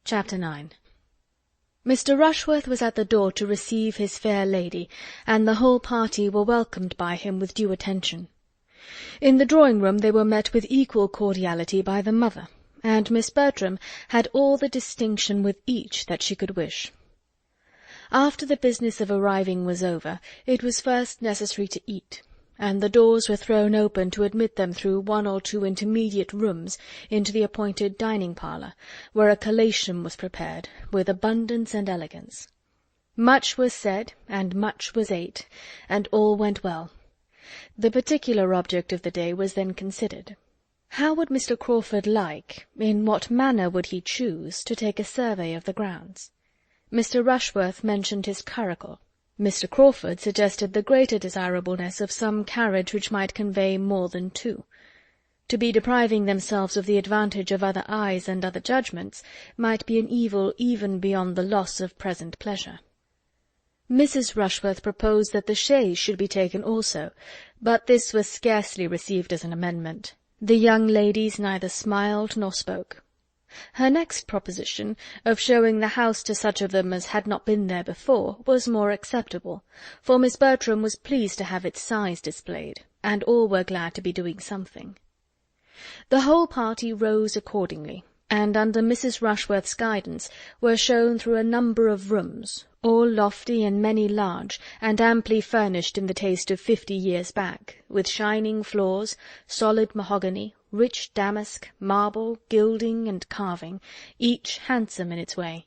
Chapter 9. Mr. Rushworth was at the door to receive his fair lady, and the whole party were welcomed by him with due attention. In the drawing-room they were met with equal cordiality by the mother, and Miss Bertram had all the distinction with each that she could wish. After the business of arriving was over, it was first necessary to eat, and the doors were thrown open to admit them through one or two intermediate rooms into the appointed dining-parlour, where a collation was prepared, with abundance and elegance. Much was said, and much was ate, and all went well. The particular object of the day was then considered. How would Mr. Crawford like, in what manner would he choose, to take a survey of the grounds? Mr. Rushworth mentioned his curricle. Mr. Crawford suggested the greater desirableness of some carriage which might convey more than two. To be depriving themselves of the advantage of other eyes and other judgments might be an evil even beyond the loss of present pleasure. Mrs. Rushworth proposed that the chaise should be taken also, but this was scarcely received as an amendment. The young ladies neither smiled nor spoke. Her next proposition, of showing the house to such of them as had not been there before, was more acceptable, for Miss Bertram was pleased to have its size displayed, and all were glad to be doing something. The whole party rose accordingly, and under Mrs. Rushworth's guidance were shown through a number of rooms, all lofty and many large, and amply furnished in the taste of 50 years back, with shining floors, solid mahogany, rich damask, marble, gilding, and carving, each handsome in its way.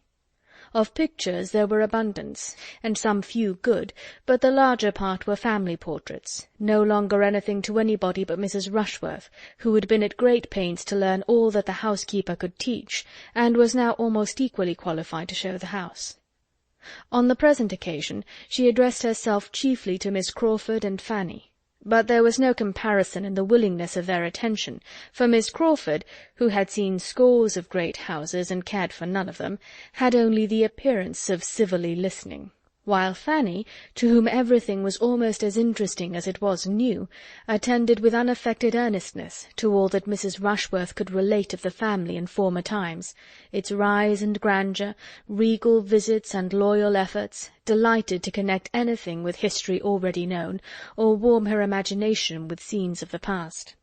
Of pictures there were abundance, and some few good, but the larger part were family portraits, no longer anything to anybody but Mrs. Rushworth, who had been at great pains to learn all that the housekeeper could teach, and was now almost equally qualified to show the house. On the present occasion she addressed herself chiefly to Miss Crawford and Fanny, but there was no comparison in the willingness of their attention, for Miss Crawford, who had seen scores of great houses and cared for none of them, had only the appearance of civilly listening, while Fanny, to whom everything was almost as interesting as it was new, attended with unaffected earnestness to all that Mrs. Rushworth could relate of the family in former times, its rise and grandeur, regal visits and loyal efforts, delighted to connect anything with history already known, or warm her imagination with scenes of the past.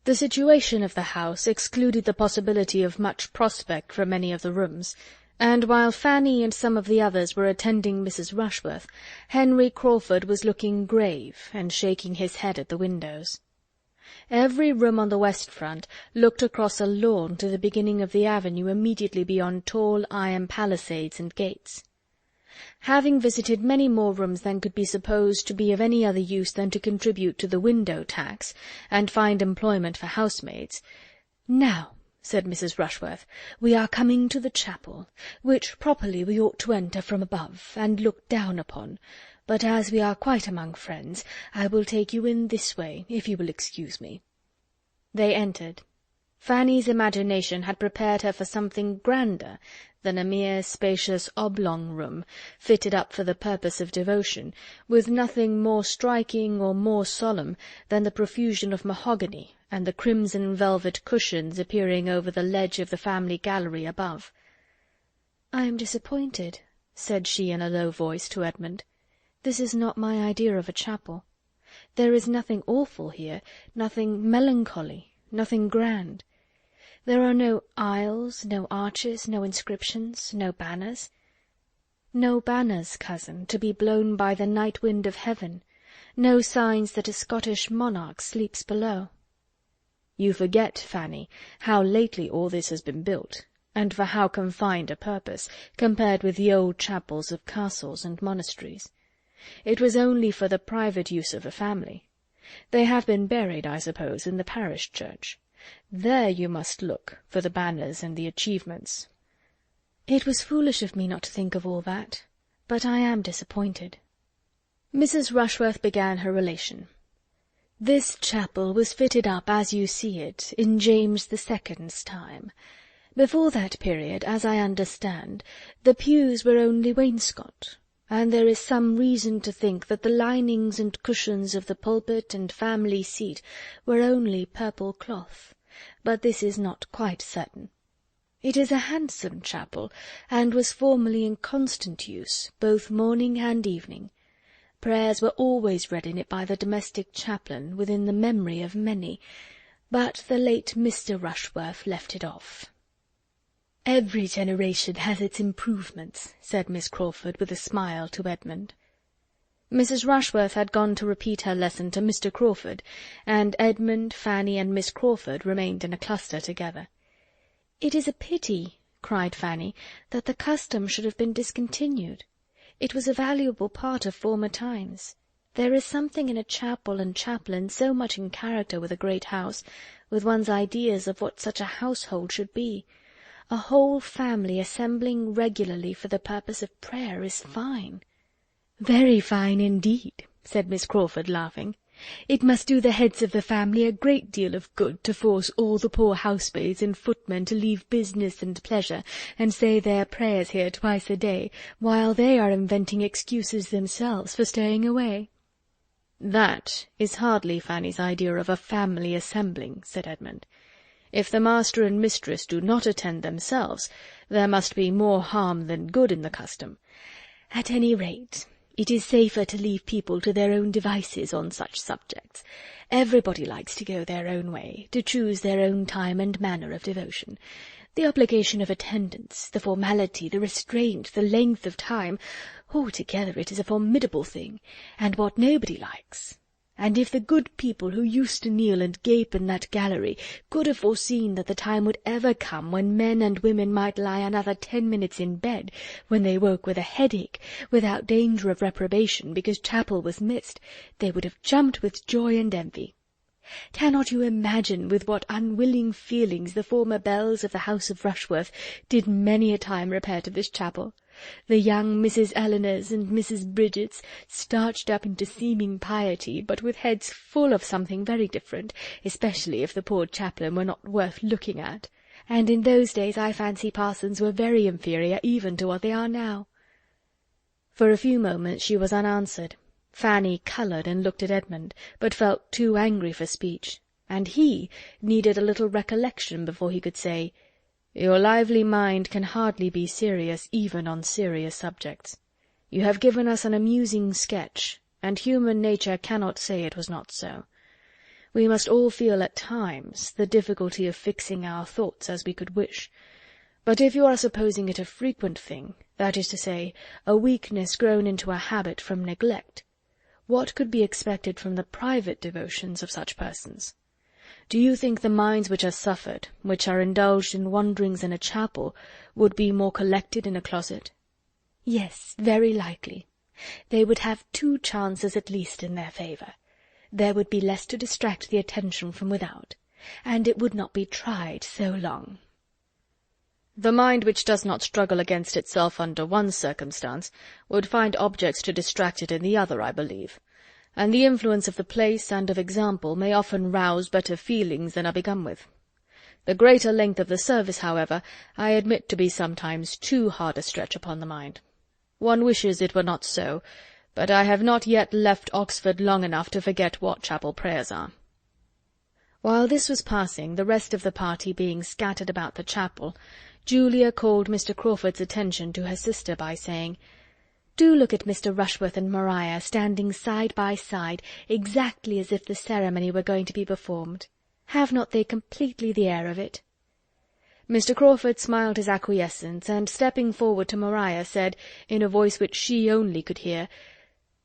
The situation of the house excluded the possibility of much prospect from any of the rooms, and while Fanny and some of the others were attending Mrs. Rushworth, Henry Crawford was looking grave and shaking his head at the windows. Every room on the west front looked across a lawn to the beginning of the avenue immediately beyond tall iron palisades and gates. Having visited many more rooms than could be supposed to be of any other use than to contribute to the window tax, and find employment for housemaids, "Now," said Mrs. Rushworth, "we are coming to the chapel, which properly we ought to enter from above, and look down upon, but as we are quite among friends, I will take you in this way, if you will excuse me." They entered. Fanny's imagination had prepared her for something grander than a mere spacious oblong room, fitted up for the purpose of devotion, with nothing more striking or more solemn than the profusion of mahogany and the crimson velvet cushions appearing over the ledge of the family gallery above. "I am disappointed," said she in a low voice to Edmund. "This is not my idea of a chapel. There is nothing awful here, nothing melancholy, nothing grand. There are no aisles, no arches, no inscriptions, no banners. No banners, cousin, to be blown by the night wind of heaven, no signs that a Scottish monarch sleeps below." "You forget, Fanny, how lately all this has been built, and for how confined a purpose, compared with the old chapels of castles and monasteries. It was only for the private use of the family. They have been buried, I suppose, in the parish church. There you must look for the banners and the achievements." "It was foolish of me not to think of all that, but I am disappointed." Mrs. Rushworth began her relation. "This chapel was fitted up as you see it, in James the 2nd's time. Before that period, as I understand, the pews were only wainscot, and there is some reason to think that the linings and cushions of the pulpit and family seat were only purple cloth, but this is not quite certain. It is a handsome chapel, and was formerly in constant use, both morning and evening. Prayers were always read in it by the domestic chaplain, within the memory of many, but the late Mr. Rushworth left it off. "Every generation has its improvements," said Miss Crawford, with a smile, to Edmund. Mrs. Rushworth had gone to repeat her lesson to Mr. Crawford, and Edmund, Fanny, and Miss Crawford remained in a cluster together. "It is a pity," cried Fanny, "that the custom should have been discontinued. It was a valuable part of former times. There is something in a chapel and chaplain so much in character with a great house, with one's ideas of what such a household should be. A whole family assembling regularly for the purpose of prayer is fine." "Very fine indeed," said Miss Crawford, laughing. "It must do the heads of the family a great deal of good to force all the poor housemaids and footmen to leave business and pleasure, and say their prayers here twice a day, while they are inventing excuses themselves for staying away." "That is hardly Fanny's idea of a family assembling," said Edmund. "If the master and mistress do not attend themselves, there must be more harm than good in the custom." "At any rate, it is safer to leave people to their own devices on such subjects. Everybody likes to go their own way, to choose their own time and manner of devotion. The obligation of attendance, the formality, the restraint, the length of time, altogether it is a formidable thing, and what nobody likes. And if the good people who used to kneel and gape in that gallery could have foreseen that the time would ever come when men and women might lie another 10 minutes in bed, when they woke with a headache, without danger of reprobation, because chapel was missed, they would have jumped with joy and envy. Cannot you imagine with what unwilling feelings the former belles of the house of Rushworth did many a time repair to this chapel? The young Mrs. Elinors and Mrs. Bridgets, starched up into seeming piety, but with heads full of something very different, especially if the poor chaplain were not worth looking at. And in those days I fancy parsons were very inferior even to what they are now." For a few moments she was unanswered. Fanny coloured and looked at Edmund, but felt too angry for speech, and he needed a little recollection before he could say, "Your lively mind can hardly be serious even on serious subjects. You have given us an amusing sketch, and human nature cannot say it was not so. We must all feel at times the difficulty of fixing our thoughts as we could wish. But if you are supposing it a frequent thing, that is to say, a weakness grown into a habit from neglect, what could be expected from the private devotions of such persons? Do you think the minds which are suffered, which are indulged in wanderings in a chapel, would be more collected in a closet?" "Yes, very likely. They would have 2 chances at least in their favour. There would be less to distract the attention from without, and it would not be tried so long." "The mind which does not struggle against itself under one circumstance would find objects to distract it in the other, I believe, and the influence of the place and of example may often rouse better feelings than are begun with. The greater length of the service, however, I admit to be sometimes too hard a stretch upon the mind. One wishes it were not so, but I have not yet left Oxford long enough to forget what chapel prayers are." While this was passing, the rest of the party being scattered about the chapel, Julia called Mr. Crawford's attention to her sister by saying, "Do look at Mr. Rushworth and Maria standing side by side, exactly as if the ceremony were going to be performed. Have not they completely the air of it?" Mr. Crawford smiled his acquiescence, and stepping forward to Maria, said, in a voice which she only could hear,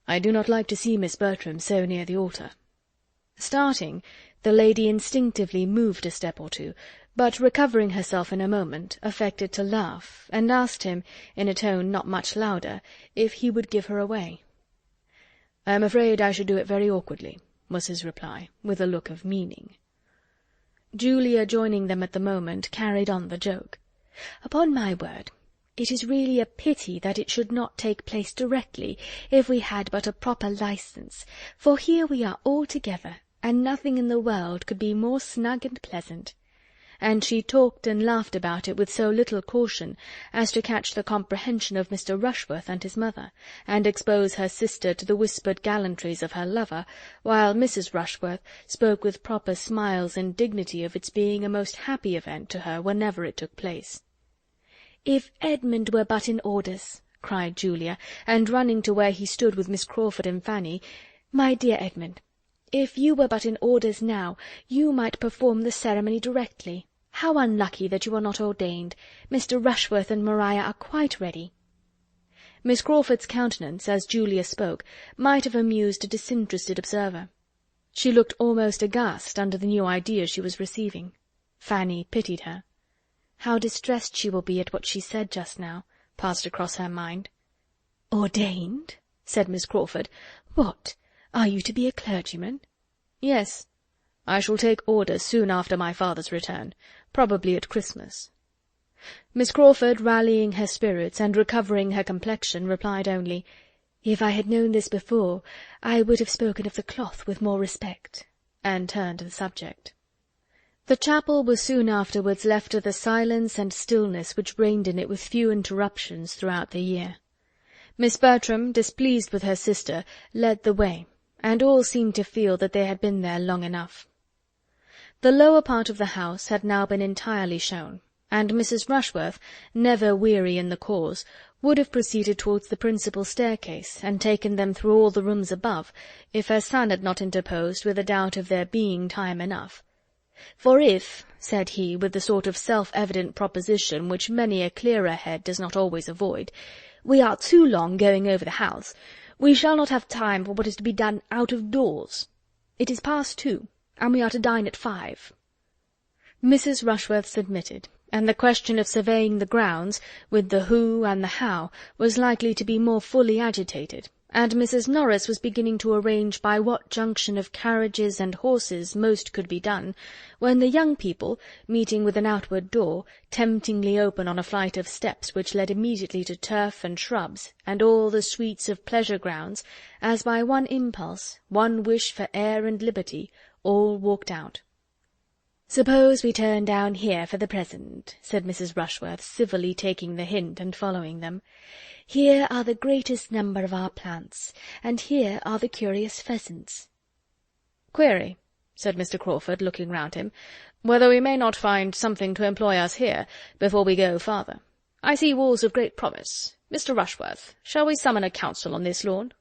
"I do not like to see Miss Bertram so near the altar." Starting, the lady instinctively moved a step or two, but recovering herself in a moment, affected to laugh, and asked him, in a tone not much louder, if he would give her away. "I am afraid I should do it very awkwardly," was his reply, with a look of meaning. Julia, joining them at the moment, carried on the joke. "Upon my word, it is really a pity that it should not take place directly, if we had but a proper licence, for here we are all together, and nothing in the world could be more snug and pleasant." And she talked and laughed about it with so little caution as to catch the comprehension of Mr. Rushworth and his mother, and expose her sister to the whispered gallantries of her lover, while Mrs. Rushworth spoke with proper smiles and dignity of its being a most happy event to her whenever it took place. "If Edmund were but in orders!" cried Julia, and running to where he stood with Miss Crawford and Fanny, "My dear Edmund, if you were but in orders now, you might perform the ceremony directly. How unlucky that you are not ordained! Mr. Rushworth and Maria are quite ready." Miss Crawford's countenance, as Julia spoke, might have amused a disinterested observer. She looked almost aghast under the new idea she was receiving. Fanny pitied her. "How distressed she will be at what she said just now," passed across her mind. "Ordained?" said Miss Crawford. "What, are you to be a clergyman?" "Yes. I shall take orders soon after my father's return, probably at Christmas." Miss Crawford, rallying her spirits and recovering her complexion, replied only, "If I had known this before, I would have spoken of the cloth with more respect," and turned the subject. The chapel was soon afterwards left to the silence and stillness which reigned in it with few interruptions throughout the year. Miss Bertram, displeased with her sister, led the way, and all seemed to feel that they had been there long enough. The lower part of the house had now been entirely shown, and Mrs. Rushworth, never weary in the cause, would have proceeded towards the principal staircase, and taken them through all the rooms above, if her son had not interposed with a doubt of there being time enough. "For if," said he, with the sort of self-evident proposition which many a clearer head does not always avoid, "we are too long going over the house, we shall not have time for what is to be done out of doors. It is past 2, and we are to dine at 5. Mrs. Rushworth submitted, and the question of surveying the grounds, with the who and the how, was likely to be more fully agitated, and Mrs. Norris was beginning to arrange by what junction of carriages and horses most could be done, when the young people, meeting with an outward door, temptingly open on a flight of steps which led immediately to turf and shrubs, and all the sweets of pleasure grounds, as by one impulse, one wish for air and liberty, all walked out. "Suppose we turn down here for the present," said Mrs. Rushworth, civilly taking the hint and following them. "Here are the greatest number of our plants, and here are the curious pheasants." "Query," said Mr. Crawford, looking round him, "whether we may not find something to employ us here, before we go farther. I see walls of great promise. Mr. Rushworth, shall we summon a council on this lawn?"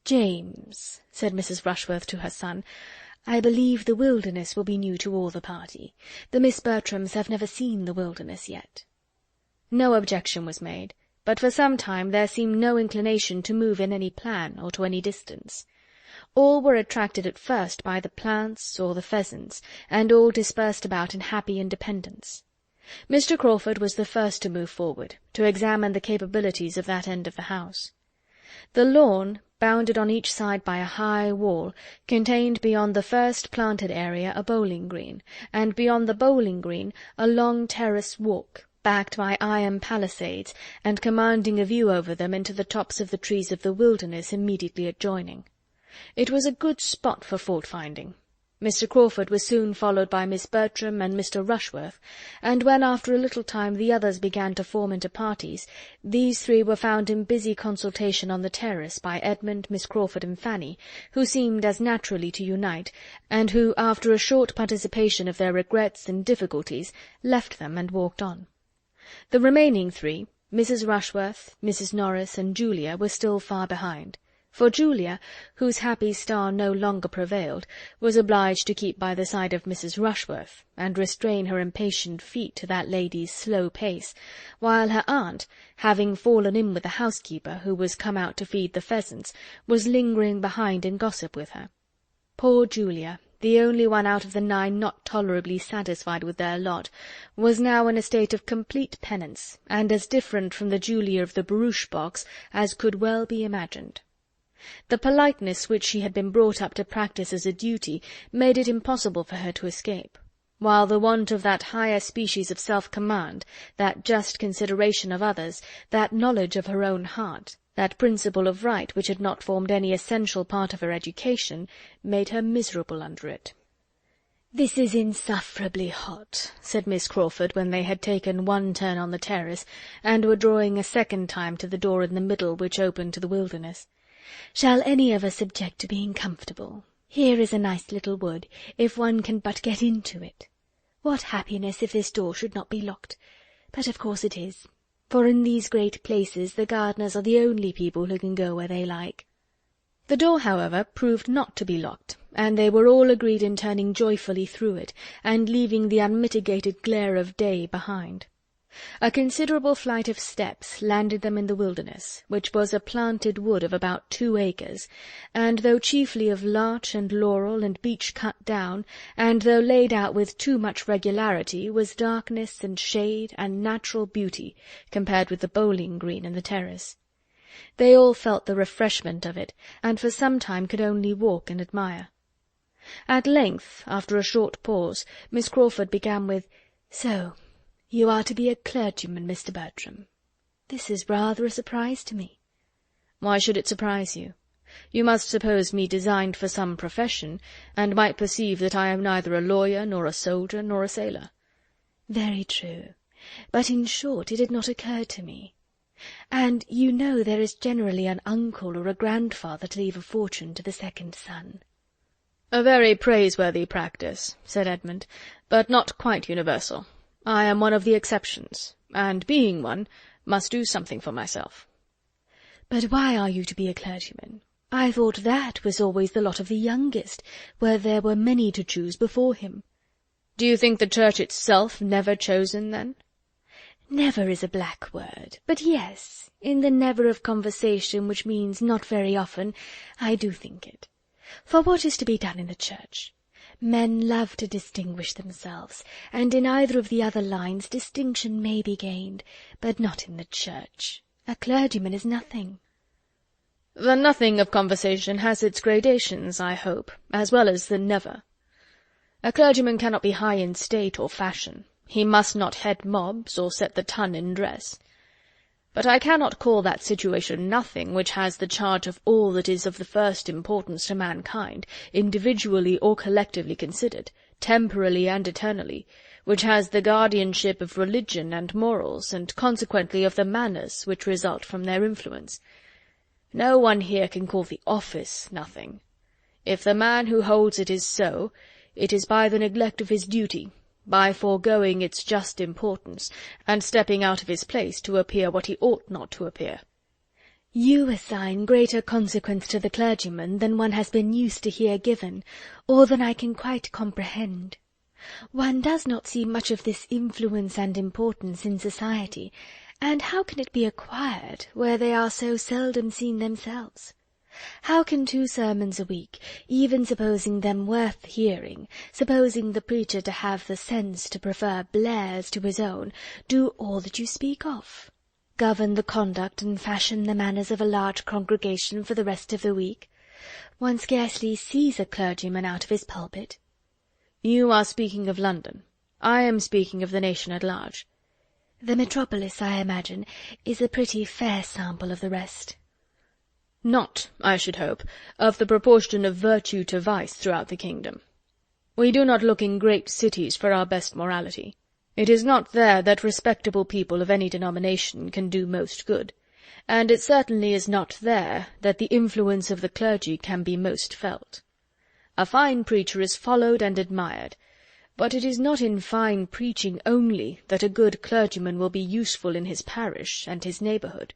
"James," said Mrs. Rushworth to her son, "I believe the wilderness will be new to all the party. The Miss Bertrams have never seen the wilderness yet." No objection was made, but for some time there seemed no inclination to move in any plan, or to any distance. All were attracted at first by the plants or the pheasants, and all dispersed about in happy independence. Mr. Crawford was the first to move forward, to examine the capabilities of that end of the house. The lawn, bounded on each side by a high wall, contained beyond the first planted area a bowling-green, and beyond the bowling-green a long terrace walk, backed by iron palisades, and commanding a view over them into the tops of the trees of the wilderness immediately adjoining. It was a good spot for fault-finding. Mr. Crawford was soon followed by Miss Bertram and Mr. Rushworth, and when after a little time the others began to form into parties, these three were found in busy consultation on the terrace by Edmund, Miss Crawford, and Fanny, who seemed as naturally to unite, and who, after a short participation of their regrets and difficulties, left them and walked on. The remaining three, Mrs. Rushworth, Mrs. Norris, and Julia, were still far behind. For Julia, whose happy star no longer prevailed, was obliged to keep by the side of Mrs. Rushworth, and restrain her impatient feet to that lady's slow pace, while her aunt, having fallen in with the housekeeper, who was come out to feed the pheasants, was lingering behind in gossip with her. Poor Julia, the only one out of the 9 not tolerably satisfied with their lot, was now in a state of complete penance, and as different from the Julia of the barouche box as could well be imagined. The politeness which she had been brought up to practice as a duty made it impossible for her to escape, while the want of that higher species of self-command, that just consideration of others, that knowledge of her own heart, that principle of right which had not formed any essential part of her education, made her miserable under it. "This is insufferably hot," said Miss Crawford, when they had taken one turn on the terrace, and were drawing a second time to the door in the middle which opened to the wilderness. "Shall any of us object to being comfortable? Here is a nice little wood, if one can but get into it. What happiness if this door should not be locked! but of course it is, for in these great places the gardeners are the only people who can go where they like." The door, however, proved not to be locked, and they were all agreed in turning joyfully through it, and leaving the unmitigated glare of day behind. A considerable flight of steps landed them in the wilderness, which was a planted wood of about 2 acres, and though chiefly of larch and laurel and beech cut down, and though laid out with too much regularity, was darkness and shade and natural beauty compared with the bowling-green and the terrace. They all felt the refreshment of it, and for some time could only walk and admire. At length, after a short pause, Miss Crawford began with, "So you are to be a clergyman, Mr. Bertram. This is rather a surprise to me." "Why should it surprise you? You must suppose me designed for some profession, and might perceive that I am neither a lawyer, nor a soldier, nor a sailor." "Very true. But in short it had not occurred to me. And you know there is generally an uncle or a grandfather to leave a fortune to the second son." "A very praiseworthy practice," said Edmund, "but not quite universal. I am one of the exceptions, and, being one, must do something for myself." "But why are you to be a clergyman? I thought that was always the lot of the youngest, where there were many to choose before him." "Do you think the Church itself never chosen, then?" "Never is a black word, but yes, in the never of conversation, which means not very often, I do think it. For what is to be done in the Church? Men love to distinguish themselves, and in either of the other lines distinction may be gained, but not in the Church. A clergyman is nothing." "The nothing of conversation has its gradations, I hope, as well as the never. A clergyman cannot be high in state or fashion. He must not head mobs, or set the ton in dress. But I cannot call that situation nothing which has the charge of all that is of the first importance to mankind, individually or collectively considered, temporally and eternally, which has the guardianship of religion and morals, and consequently of the manners which result from their influence. No one here can call the office nothing. If the man who holds it is so, it is by the neglect of his duty, by foregoing its just importance, and stepping out of his place to appear what he ought not to appear." "You assign greater consequence to the clergyman than one has been used to hear given, or than I can quite comprehend. One does not see much of this influence and importance in society, and how can it be acquired where they are so seldom seen themselves? How can 2 sermons a week, even supposing them worth hearing, supposing the preacher to have the sense to prefer Blair's to his own, do all that you speak of? Govern the conduct and fashion the manners of a large congregation for the rest of the week? One scarcely sees a clergyman out of his pulpit." "You are speaking of London. I am speaking of the nation at large." "The metropolis, I imagine, is a pretty fair sample of the rest." "Not, I should hope, of the proportion of virtue to vice throughout the kingdom. We do not look in great cities for our best morality. It is not there that respectable people of any denomination can do most good, and it certainly is not there that the influence of the clergy can be most felt. A fine preacher is followed and admired, but it is not in fine preaching only that a good clergyman will be useful in his parish and his neighbourhood,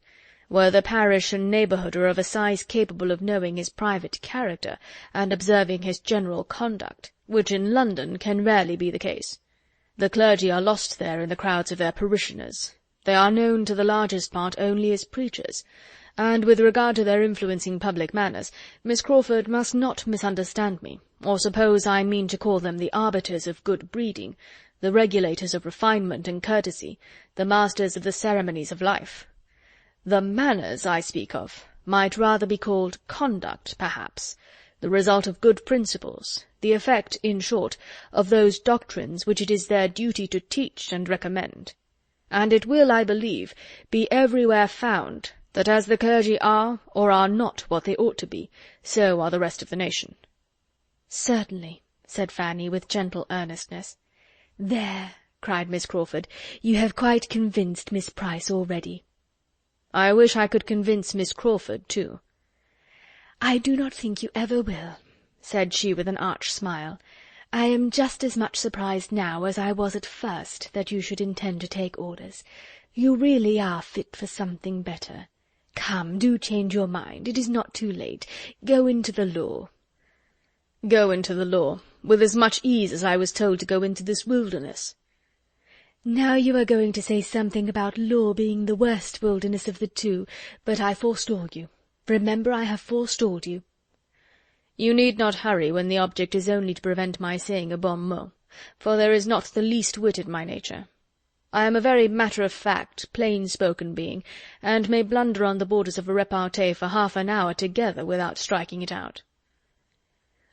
where the parish and neighbourhood are of a size capable of knowing his private character and observing his general conduct, which in London can rarely be the case. The clergy are lost there in the crowds of their parishioners. They are known to the largest part only as preachers, and with regard to their influencing public manners, Miss Crawford must not misunderstand me, or suppose I mean to call them the arbiters of good breeding, the regulators of refinement and courtesy, the masters of the ceremonies of life. The manners I speak of might rather be called conduct, perhaps, the result of good principles, the effect, in short, of those doctrines which it is their duty to teach and recommend. And it will, I believe, be everywhere found that as the clergy are or are not what they ought to be, so are the rest of the nation." "Certainly," said Fanny, with gentle earnestness. "There," cried Miss Crawford, "you have quite convinced Miss Price already." "I wish I could convince Miss Crawford, too." "I do not think you ever will," said she with an arch smile, I am just as much surprised now as I was at first that you should intend to take orders. You really are fit for something better. Come, do change your mind. It is not too late. Go into the law." "Go into the law, with as much ease as I was told to go into this wilderness." "Now you are going to say something about law being the worst wilderness of the two, but I forestall you. Remember, I have forestalled you." "You need not hurry when the object is only to prevent my saying a bon mot, for there is not the least wit in my nature. I am a very matter-of-fact, plain-spoken being, and may blunder on the borders of a repartee for half an hour together without striking it out."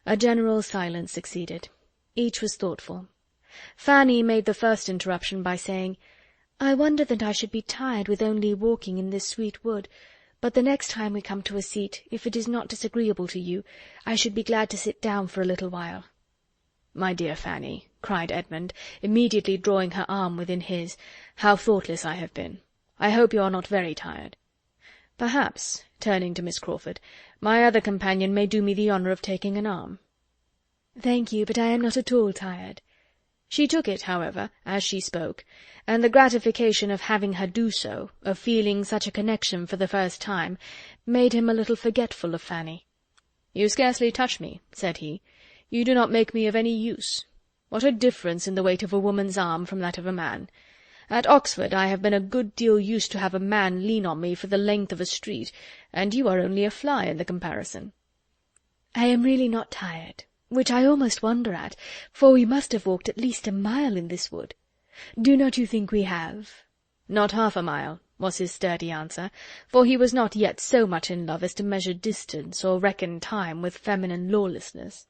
A general silence succeeded. Each was thoughtful. Fanny made the first interruption by saying, "I wonder that I should be tired with only walking in this sweet wood, but the next time we come to a seat, if it is not disagreeable to you, I should be glad to sit down for a little while." "My dear Fanny," cried Edmund, immediately drawing her arm within his, "how thoughtless I have been! I hope you are not very tired. Perhaps," turning to Miss Crawford, "my other companion may do me the honour of taking an arm." "Thank you, but I am not at all tired." She took it, however, as she spoke, and the gratification of having her do so, of feeling such a connection for the first time, made him a little forgetful of Fanny. "You scarcely touch me," said he. "You do not make me of any use. What a difference in the weight of a woman's arm from that of a man! At Oxford I have been a good deal used to have a man lean on me for the length of a street, and you are only a fly in the comparison." "I am really not tired, which I almost wonder at, for we must have walked at least a mile in this wood. Do not you think we have?" "Not half a mile," was his sturdy answer, for he was not yet so much in love as to measure distance or reckon time with feminine lawlessness.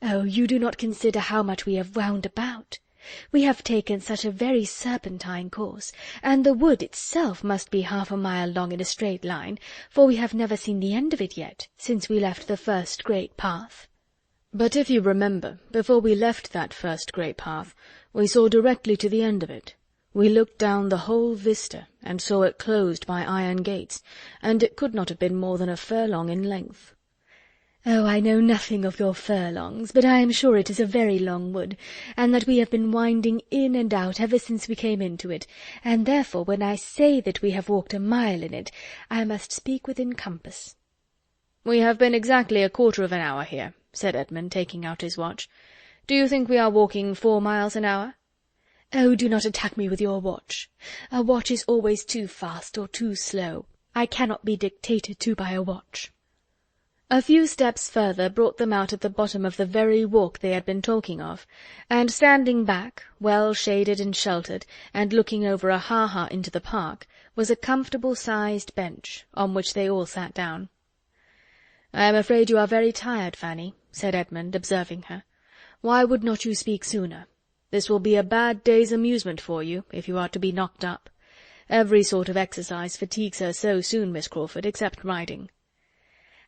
"Oh, you do not consider how much we have wound about. We have taken such a very serpentine course, and the wood itself must be half a mile long in a straight line, for we have never seen the end of it yet, since we left the first great path." "But if you remember, before we left that first great path, we saw directly to the end of it. We looked down the whole vista, and saw it closed by iron gates, and it could not have been more than a furlong in length." "Oh, I know nothing of your furlongs, but I am sure it is a very long wood, and that we have been winding in and out ever since we came into it, and therefore when I say that we have walked a mile in it, I must speak within compass." "We have been exactly a quarter of an hour here," said Edmund, taking out his watch. "Do you think we are walking 4 miles an hour?" "Oh, do not attack me with your watch. A watch is always too fast or too slow. I cannot be dictated to by a watch." A few steps further brought them out at the bottom of the very walk they had been talking of, and standing back, well shaded and sheltered, and looking over a ha-ha into the park, was a comfortable-sized bench, on which they all sat down. "I am afraid you are very tired, Fanny," said Edmund, observing her. "Why would not you speak sooner? This will be a bad day's amusement for you, if you are to be knocked up. Every sort of exercise fatigues her so soon, Miss Crawford, except riding."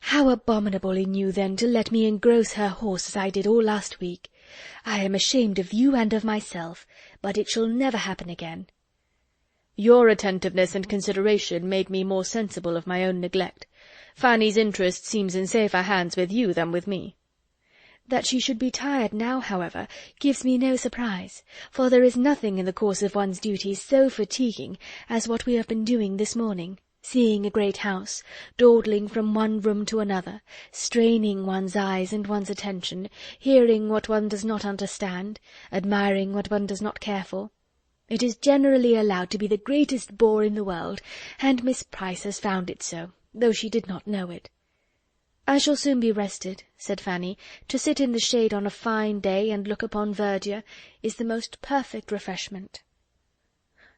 "How abominable in you, then, to let me engross her horse as I did all last week. I am ashamed of you and of myself, but it shall never happen again." "Your attentiveness and consideration made me more sensible of my own neglect. Fanny's interest seems in safer hands with you than with me." "That she should be tired now, however, gives me no surprise, for there is nothing in the course of one's duties so fatiguing as what we have been doing this morning. Seeing a great house, dawdling from one room to another, straining one's eyes and one's attention, hearing what one does not understand, admiring what one does not care for. It is generally allowed to be the greatest bore in the world, and Miss Price has found it so, though she did not know it." "I shall soon be rested," said Fanny. "To sit in the shade on a fine day and look upon verdure is the most perfect refreshment."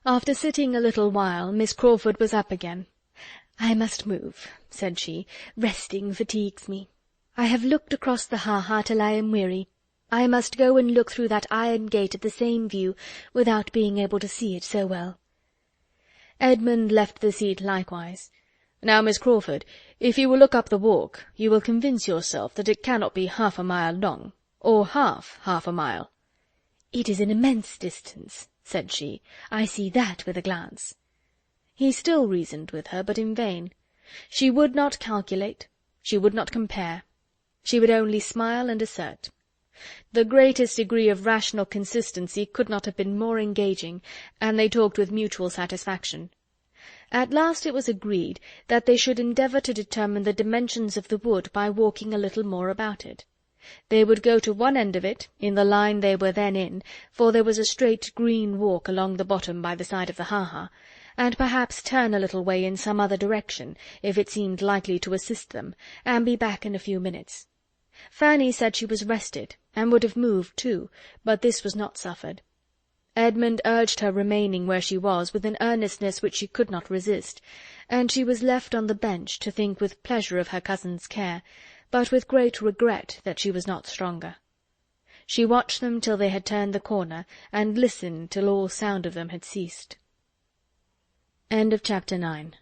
After sitting a little while, Miss Crawford was up again. "I must move," said she. "Resting fatigues me. I have looked across the ha-ha till I am weary. I must go and look through that iron gate at the same view, without being able to see it so well." Edmund left the seat likewise. "Now, Miss Crawford, if you will look up the walk, you will convince yourself that it cannot be half a mile long, or half a mile." "It is an immense distance," said she. "I see that with a glance." He still reasoned with her, but in vain. She would not calculate, she would not compare. She would only smile and assert. The greatest degree of rational consistency could not have been more engaging, and they talked with mutual satisfaction. At last it was agreed that they should endeavour to determine the dimensions of the wood by walking a little more about it. They would go to one end of it, in the line they were then in, for there was a straight green walk along the bottom by the side of the ha-ha, and perhaps turn a little way in some other direction, if it seemed likely to assist them, and be back in a few minutes. Fanny said she was rested, and would have moved too, but this was not suffered. Edmund urged her remaining where she was with an earnestness which she could not resist, and she was left on the bench to think with pleasure of her cousin's care, but with great regret that she was not stronger. She watched them till they had turned the corner, and listened till all sound of them had ceased. Chapter 9